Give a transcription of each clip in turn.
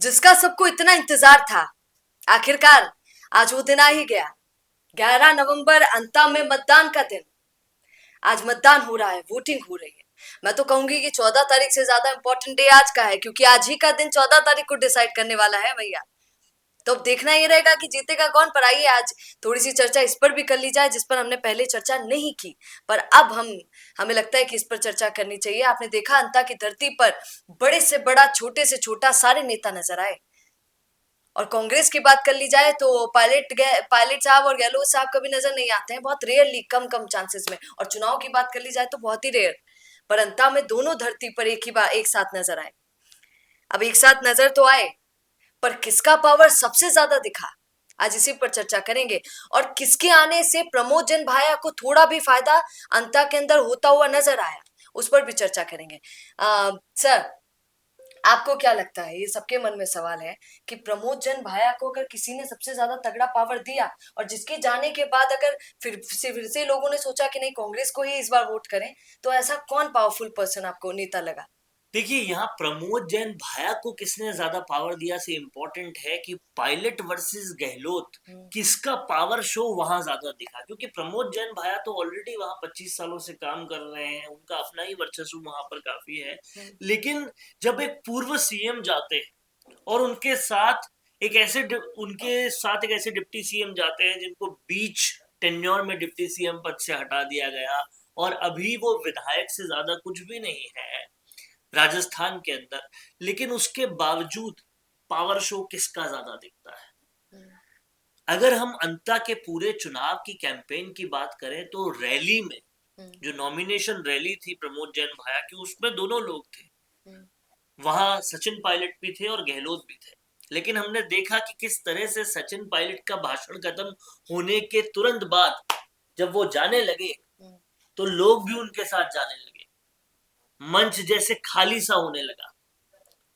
जिसका सबको इतना इंतजार था, आखिरकार आज वो दिन आ ही गया। 11 नवंबर अंता में मतदान का दिन। आज मतदान हो रहा है, वोटिंग हो रही है। मैं तो कहूंगी कि 14 तारीख से ज्यादा इंपॉर्टेंट डे आज का है, क्योंकि आज ही का दिन 14 तारीख को डिसाइड करने वाला है भैया। तो अब देखना ये रहेगा कि जीतेगा कौन। पर आइए आज थोड़ी सी चर्चा इस पर भी कर ली जाए जिस पर हमने पहले चर्चा नहीं की। पर अब हमें लगता है कि इस पर चर्चा करनी चाहिए। आपने देखा अंता की धरती पर बड़े से बड़ा, छोटे से छोटा सारे नेता नजर आए। और कांग्रेस की बात कर ली जाए तो पायलट साहब और गहलोत साहब कभी नजर नहीं आते हैं, बहुत रेयरली, कम कम चांसेस में। और चुनाव की बात कर ली जाए तो बहुत ही रेयर। पर अंता में दोनों धरती पर एक ही बार एक साथ नजर आए। अब एक साथ नजर तो आए, पर किसका पावर सबसे ज्यादा दिखा, आज इसी पर चर्चा करेंगे। और किसके आने से प्रमोद जन भाया को थोड़ा भी फायदा अंता के अंदर होता हुआ नजर आया, उस पर भी चर्चा करेंगे। सर, आपको क्या लगता है, ये सबके मन में सवाल है कि प्रमोद जन भाया को अगर किसी ने सबसे ज्यादा तगड़ा पावर दिया, और जिसके जाने के बाद अगर फिर से लोगों ने सोचा कि नहीं कांग्रेस को ही इस बार वोट करें, तो ऐसा कौन पावरफुल पर्सन आपको नेता लगा? देखिए, यहाँ प्रमोद जैन भाया को किसने ज्यादा पावर दिया से इम्पोर्टेंट है कि पायलट वर्सेस गहलोत, किसका पावर शो वहां ज्यादा दिखा। क्योंकि प्रमोद जैन भाया तो ऑलरेडी वहां 25 सालों से काम कर रहे हैं, उनका अपना ही वर्चस्व वहां पर काफी है। लेकिन जब एक पूर्व सीएम जाते हैं और उनके साथ एक ऐसे डिप्टी सीएम जाते हैं जिनको बीच टेन्योर में डिप्टी सीएम पद से हटा दिया गया, और अभी वो विधायक से ज्यादा कुछ भी नहीं है राजस्थान के अंदर, लेकिन उसके बावजूद पावर शो किसका ज्यादा दिखता है। अगर हम अंता के पूरे चुनाव की कैंपेन की बात करें तो रैली में, जो नॉमिनेशन रैली थी प्रमोद जैन भाया की, उसमें दोनों लोग थे। वहां सचिन पायलट भी थे और गहलोत भी थे। लेकिन हमने देखा कि किस तरह से सचिन पायलट का भाषण खत्म होने के तुरंत बाद जब वो जाने लगे तो लोग भी उनके साथ जाने लगे। मंच जैसे खाली सा होने लगा,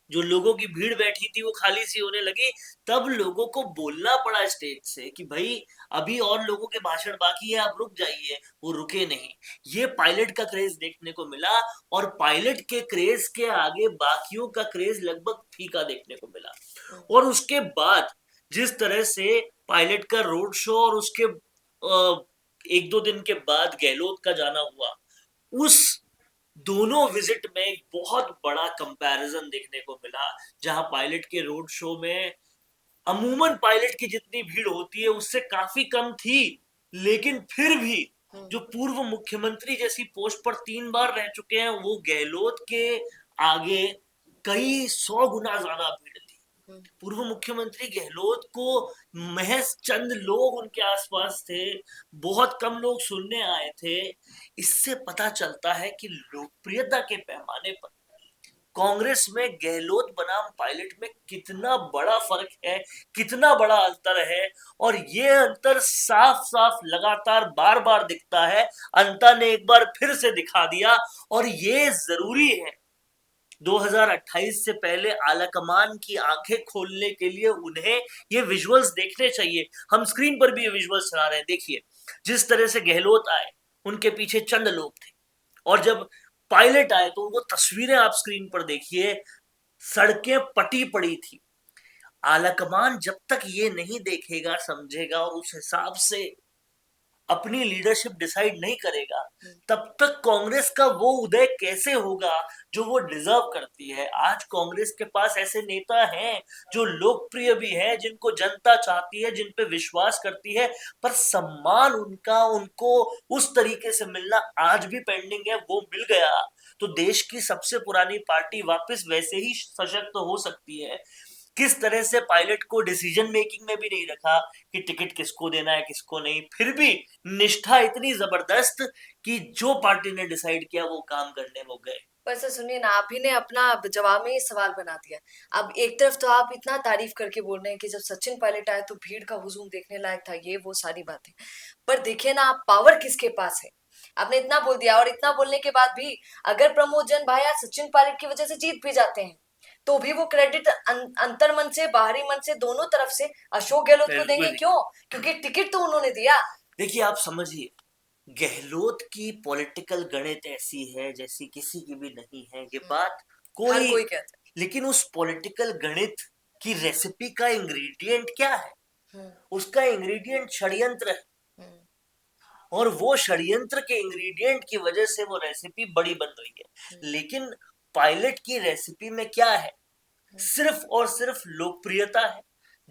जो लोगों की भीड़ बैठी थी वो खाली सी होने लगी। तब लोगों को बोलना पड़ा स्टेज से कि भाई अभी और लोगों के भाषण बाकी है, आप रुक जाइए। वो रुके नहीं। ये पायलट का क्रेज देखने को मिला, और पायलट के क्रेज के आगे बाकियों का क्रेज लगभग फीका देखने को मिला। और उसके बाद जिस तरह से पायलट का रोड शो और उसके एक दो दिन के बाद गहलोत का जाना हुआ, उस दोनों विजिट में एक बहुत बड़ा कंपैरिजन देखने को मिला। जहां पायलट के रोड शो में अमूमन पायलट की जितनी भीड़ होती है उससे काफी कम थी, लेकिन फिर भी जो पूर्व मुख्यमंत्री जैसी पोस्ट पर 3 बार रह चुके हैं, वो गहलोत के आगे कई 100 गुना ज्यादा भीड़ थी। पूर्व मुख्यमंत्री गहलोत को महज चंद लोग उनके आसपास थे, बहुत कम लोग सुनने आए थे। इससे पता चलता है कि लोकप्रियता के पैमाने पर कांग्रेस में गहलोत बनाम पायलट में कितना बड़ा फर्क है, कितना बड़ा अंतर है। और ये अंतर साफ साफ लगातार बार बार दिखता है। अंता ने एक बार फिर से दिखा दिया, और ये जरूरी है 2028 से पहले आलाकमान की आंखें खोलने के लिए उन्हें ये विजुअल्स देखने चाहिए। हम स्क्रीन पर भी ये विजुअल्स चला रहे हैं, देखिए जिस तरह से गहलोत आए उनके पीछे चंद लोग थे, और जब पायलट आए तो वो तस्वीरें आप स्क्रीन पर देखिए, सड़कें पटी पड़ी थी। आलाकमान जब तक ये नहीं देखेगा, समझेगा और उस हिसाब से अपनी लीडरशिप डिसाइड नहीं करेगा, तब तक कांग्रेस का वो उदय कैसे होगा जो वो डिजर्व करती है। आज कांग्रेस के पास ऐसे नेता हैं जो लोकप्रिय भी हैं, जिनको जनता चाहती है, जिन पे विश्वास करती है, पर सम्मान उनका उनको उस तरीके से मिलना आज भी पेंडिंग है। वो मिल गया तो देश की सबसे पुरानी पार्टी वापस वैसे ही सशक्त हो सकती है। किस तरह से पायलट को डिसीजन मेकिंग में भी नहीं रखा कि टिकट किसको देना है किसको नहीं, फिर भी निष्ठा इतनी जबरदस्त कि जो पार्टी ने डिसाइड किया वो काम करने वो गए। पर सर सुनिए ना, आप ही ने अपना जवाब में ये सवाल बना दिया। अब एक तरफ तो आप इतना तारीफ करके बोल रहे हैं कि जब सचिन पायलट आए तो भीड़ का हुजूम देखने लायक था, ये वो सारी बातें। पर देखिए ना, आप पावर किसके पास है। आपने इतना बोल दिया, और इतना बोलने के बाद भी अगर प्रमोद जन भाया सचिन पायलट की वजह से जीत भी जाते हैं, तो भी वो क्रेडिट अंतर मन से, बाहरी मन से, दोनों तरफ से अशोक गहलोत को देंगे। क्यों? क्योंकि टिकट तो उन्होंने दिया। देखिए, आप समझिए, गहलोत की पॉलिटिकल गणित ऐसी है जैसी किसी की भी नहीं है, ये बात हर कोई, कोई कहता लेकिन उस पॉलिटिकल गणित कि रेसिपी का इंग्रेडिएंट क्या है। उसका इंग्रेडिएंट षड्यंत्र है, और वो षड्यंत्र के इंग्रेडिएंट की वजह से वो रेसिपी बड़ी बन रही है। लेकिन पायलट की रेसिपी में क्या है? सिर्फ और सिर्फ लोकप्रियता है,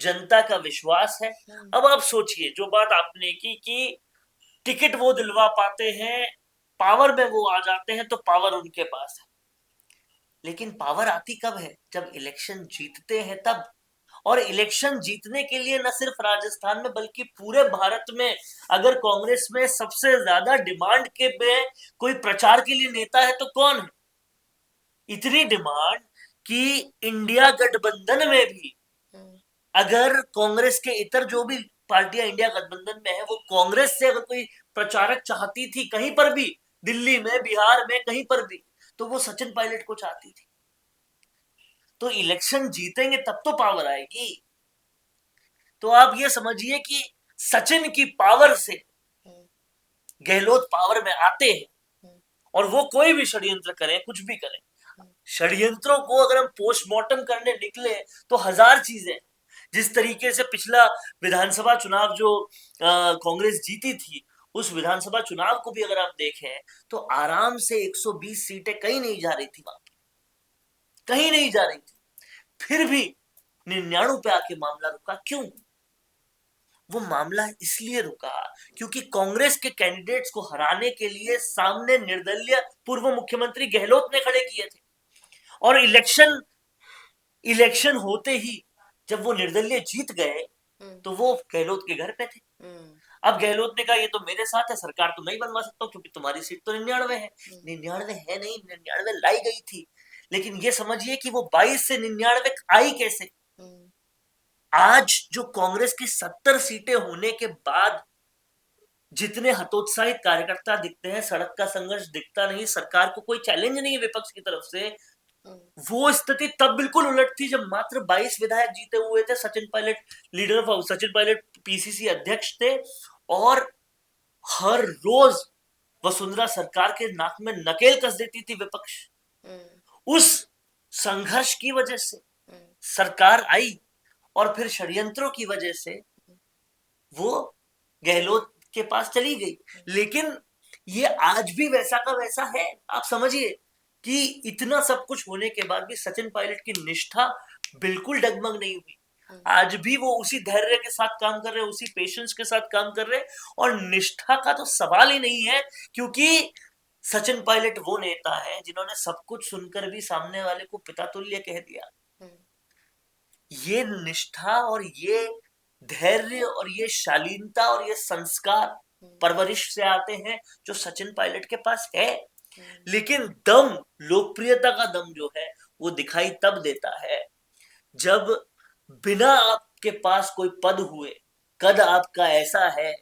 जनता का विश्वास है। अब आप सोचिए, जो बात आपने की कि टिकट वो दिलवा पाते हैं, पावर में वो आ जाते हैं, तो पावर उनके पास है। लेकिन पावर आती कब है? जब इलेक्शन जीतते हैं तब। और इलेक्शन जीतने के लिए न सिर्फ राजस्थान में बल्कि पूरे भारत में अगर कांग्रेस में सबसे ज्यादा डिमांड के में कोई प्रचार के लिए नेता है तो कौन है? इतनी डिमांड कि इंडिया गठबंधन में भी अगर कांग्रेस के इतर जो भी पार्टियां इंडिया गठबंधन में है, वो कांग्रेस से अगर कोई प्रचारक चाहती थी कहीं पर भी, दिल्ली में, बिहार में, कहीं पर भी, तो वो सचिन पायलट को चाहती थी। तो इलेक्शन जीतेंगे तब तो पावर आएगी। तो आप ये समझिए कि सचिन की पावर से गहलोत पावर में आते हैं, और वो कोई भी षड्यंत्र करें, कुछ भी करें, षड्यंत्रों को अगर हम पोस्टमार्टम करने निकले तो हजार चीजें। जिस तरीके से पिछला विधानसभा चुनाव जो कांग्रेस जीती थी, उस विधानसभा चुनाव को भी अगर आप देखें तो आराम से 120 सीटें कहीं नहीं जा रही थी, वहां कहीं नहीं जा रही थी। फिर भी 99 पे आके मामला रुका। क्यों? वो मामला इसलिए रुका क्योंकि कांग्रेस के कैंडिडेट्स को हराने के लिए सामने निर्दलीय पूर्व मुख्यमंत्री गहलोत ने खड़े किए थे, और इलेक्शन होते ही जब वो निर्दलीय जीत गए तो वो गहलोत के घर पे थे। अब गहलोत ने कहा ये तो मेरे साथ है, सरकार तो नहीं बनवा सकता क्योंकि तुम्हारी सीट तो 99 है। 99 है नहीं, 99 लाई गई थी। लेकिन ये समझिए कि वो 22 से 99 आई कैसे। आज जो कांग्रेस की 70 सीटें होने के बाद जितने हतोत्साहित कार्यकर्ता दिखते हैं, सड़क का संघर्ष दिखता नहीं, सरकार को कोई चैलेंज नहीं है विपक्ष की तरफ से, वो स्थिति तब बिल्कुल उलट थी जब मात्र 22 विधायक जीते हुए थे। सचिन पायलट पीसीसी अध्यक्ष थे, और हर रोज वसुंधरा सरकार के नाक में नकेल कस देती थी विपक्ष। उस संघर्ष की वजह से सरकार आई, और फिर षड्यंत्रों की वजह से वो गहलोत के पास चली गई। लेकिन ये आज भी वैसा का वैसा है। आप समझिए कि इतना सब कुछ होने के बाद भी सचिन पायलट की निष्ठा बिल्कुल डगमग नहीं हुई। आज भी वो उसी धैर्य के साथ काम कर रहे हैं, उसी पेशेंस के साथ काम कर रहे हैं, और निष्ठा का तो सवाल ही नहीं है, क्योंकि सचिन पायलट वो नेता है जिन्होंने सब कुछ सुनकर भी सामने वाले को पिता तुल्य कह दिया। ये निष्ठा और ये धैर्य और ये शालीनता और ये संस्कार परवरिश से आते हैं जो सचिन पायलट के पास है। लेकिन दम, लोकप्रियता का दम जो है वो दिखाई तब देता है जब बिना आपके पास कोई पद हुए कद आपका ऐसा है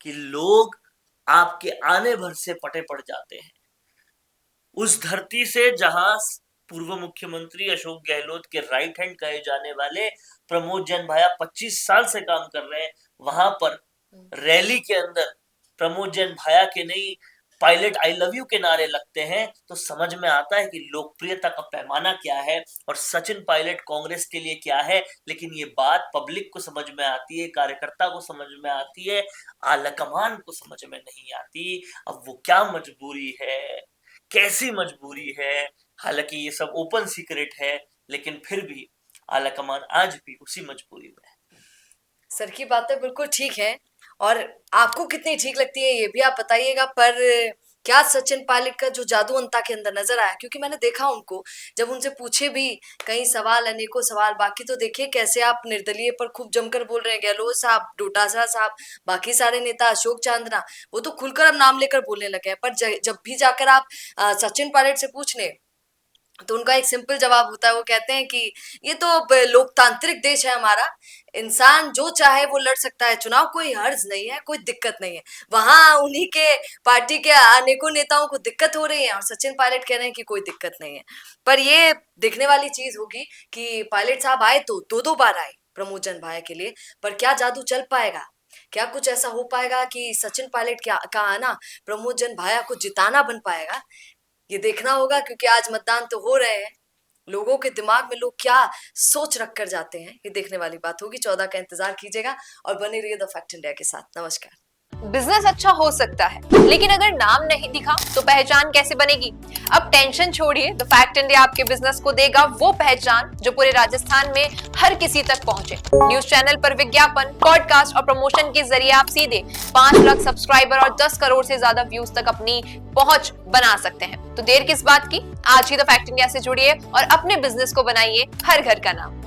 कि लोग आपके आने भर से पटे पड़ जाते हैं। उस धरती से जहां पूर्व मुख्यमंत्री अशोक गहलोत के राइट हैंड कहे जाने वाले प्रमोद जैन भाया 25 साल से काम कर रहे हैं, वहां पर रैली के अंदर प्रमोद जैन भाया के नहीं, पायलट आई लव यू के नारे लगते हैं, तो समझ में आता है कि लोकप्रियता का पैमाना क्या है और सचिन पायलट कांग्रेस के लिए क्या है। लेकिन ये बात पब्लिक को समझ में आती है, कार्यकर्ता को समझ में आती है, आलाकमान को समझ में नहीं आती। अब वो क्या मजबूरी है, कैसी मजबूरी है, हालांकि ये सब ओपन सीक्रेट है, लेकिन फिर भी आलाकमान आज भी उसी मजबूरी में है। सर की बातें बिल्कुल ठीक है, और आपको कितनी ठीक लगती है ये भी आप बताइएगा। पर क्या सचिन पायलट का जो जादू अंता के अंदर नजर आया? क्योंकि मैंने देखा उनको, जब उनसे पूछे भी कई सवाल, अनेकों सवाल, बाकी तो देखिए कैसे आप निर्दलीय पर खूब जमकर बोल रहे हैं, गहलोत साहब, डोटासरा साहब, बाकी सारे नेता, अशोक चांदना, वो तो खुलकर अब नाम लेकर बोलने लगे हैं। पर जब भी जाकर आप सचिन पायलट से पूछने, तो उनका एक सिंपल जवाब होता है। वो कहते हैं कि ये तो लोकतांत्रिक देश है हमारा, इंसान जो चाहे वो लड़ सकता है चुनाव, कोई हर्ज नहीं है, कोई दिक्कत नहीं है। वहां उन्हीं के पार्टी के अनेकों नेताओं को दिक्कत हो रही है और सचिन पायलट कह रहे हैं कि कोई दिक्कत नहीं है। पर ये देखने वाली चीज होगी कि पायलट साहब आए तो दो बार आए प्रमोद भाई के लिए, पर क्या जादू चल पाएगा? क्या कुछ ऐसा हो पाएगा कि सचिन पायलट का आना प्रमोद भाया को जिताना बन पाएगा? ये देखना होगा, क्योंकि आज मतदान तो हो रहे हैं। लोगों के दिमाग में लोग क्या सोच रख कर जाते हैं, ये देखने वाली बात होगी। 14 का इंतजार कीजिएगा और बने रहिए द फैक्ट इंडिया के साथ। नमस्कार। बिजनेस अच्छा हो सकता है, लेकिन अगर नाम नहीं दिखा तो पहचान कैसे बनेगी? अब टेंशन छोड़िए, द फैक्ट इंडिया आपके बिजनेस को देगा वो पहचान जो पूरे राजस्थान में हर किसी तक पहुंचे। न्यूज चैनल पर विज्ञापन, पॉडकास्ट और प्रमोशन के जरिए आप सीधे 5 लाख सब्सक्राइबर और 10 करोड़ से ज्यादा व्यूज तक अपनी पहुंच बना सकते हैं। तो देर किस बात की, आज ही द फैक्ट इंडिया से जुड़िए और अपने बिजनेस को बनाइए हर घर का नाम।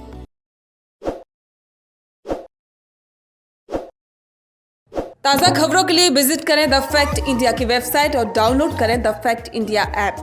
ताज़ा खबरों के लिए विजिट करें द फैक्ट इंडिया की वेबसाइट और डाउनलोड करें द फैक्ट इंडिया ऐप।